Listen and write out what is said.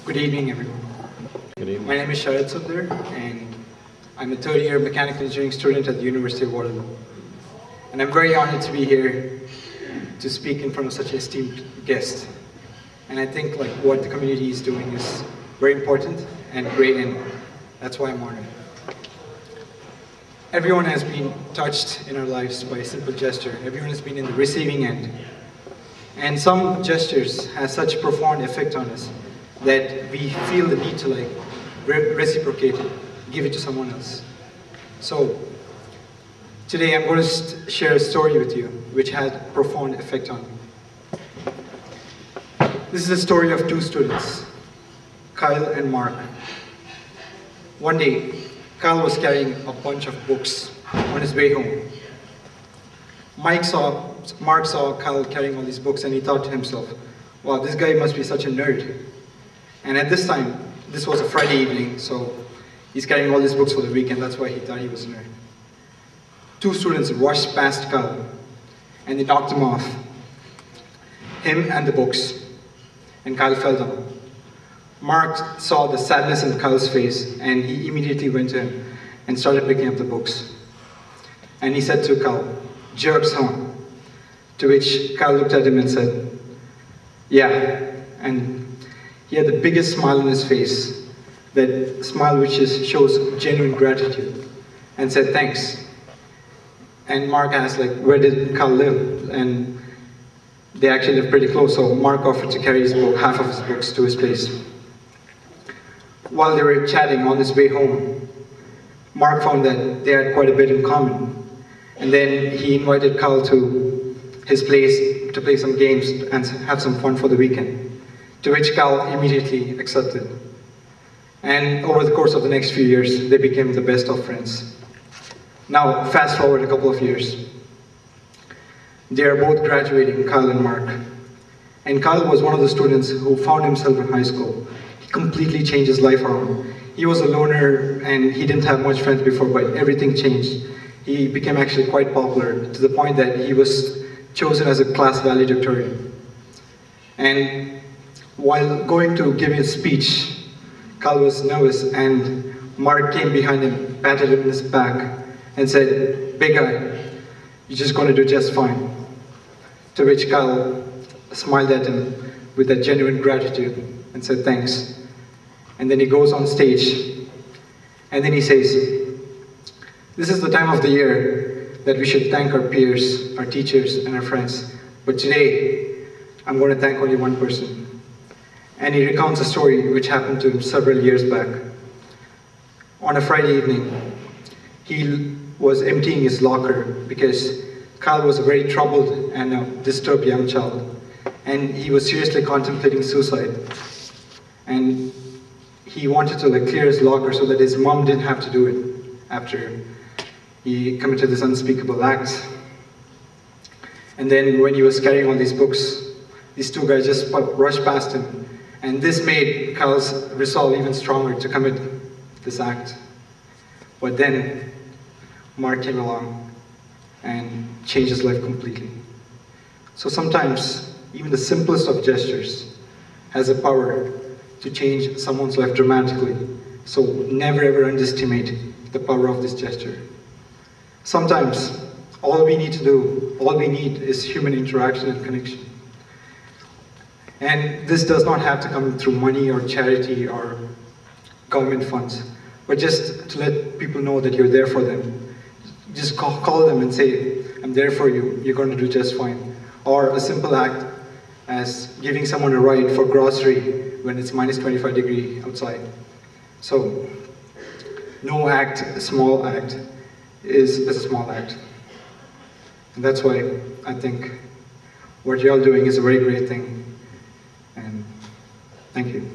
Good evening, everyone. Good evening. My name is Sharath Sundar, and I'm a third-year mechanical engineering student at the University of Waterloo. And I'm very honored to be here to speak in front of such an esteemed guest. And I think what the community is doing is very important and great, and that's why I'm honored. Everyone has been touched in our lives by a simple gesture. Everyone has been in the receiving end. And some gestures have such profound effect on us that we feel the need to reciprocate it, give it to someone else. So today I'm going to share a story with you which had a profound effect on me. This is a story of two students, Kyle and Mark. One day, Kyle was carrying a bunch of books on his way home. Mark saw Kyle carrying all these books and he thought to himself, wow, this guy must be such a nerd. And at this time, this was a Friday evening, so he's carrying all these books for the weekend, that's why he thought he was a nerd. Two students rushed past Kyle and they knocked him off, him and the books, and Kyle fell down. Mark saw the sadness in Kyle's face and he immediately went to him and started picking up the books. And he said to Kyle, "Jerks, huh?" To which Kyle looked at him and said, "Yeah." And he had the biggest smile on his face, that smile which shows genuine gratitude, and said, "Thanks." And Mark asked, where did Kyle live? And they actually lived pretty close, so Mark offered to carry half of his books to his place. While they were chatting on his way home, Mark found that they had quite a bit in common. And then he invited Kyle to his place to play some games and have some fun for the weekend, to which Kyle immediately accepted. And over the course of the next few years, they became the best of friends. Now, fast forward a couple of years. They are both graduating, Kyle and Mark. And Kyle was one of the students who found himself in high school. He completely changed his life around. He was a loner and he didn't have much friends before, but everything changed. He became actually quite popular to the point that he was chosen as a class valedictorian. And while going to give his speech, Kyle was nervous and Mark came behind him, patted him in his back and said, "Big guy, you're just going to do just fine." To which Kyle smiled at him with that genuine gratitude and said, "Thanks." And then he goes on stage and then he says, "This is the time of the year that we should thank our peers, our teachers, and our friends. But today, I'm going to thank only one person." And he recounts a story which happened to him several years back. On a Friday evening, he was emptying his locker because Kyle was a very troubled and disturbed young child. And he was seriously contemplating suicide. And he wanted to clear his locker so that his mom didn't have to do it after he committed this unspeakable act. And then when he was carrying all these books, these two guys just rushed past him. And this made Kyle's resolve even stronger to commit this act. But then Mark came along and changed his life completely. So sometimes, even the simplest of gestures has the power to change someone's life dramatically. So never ever underestimate the power of this gesture. Sometimes, all we need is human interaction and connection. And this does not have to come through money or charity or government funds, but just to let people know that you're there for them. Just call them and say, "I'm there for you, you're going to do just fine." Or a simple act as giving someone a ride for grocery when it's minus 25 degrees outside. So, no act, a small act, is a small act. And that's why I think what you're all doing is a very great thing. And thank you.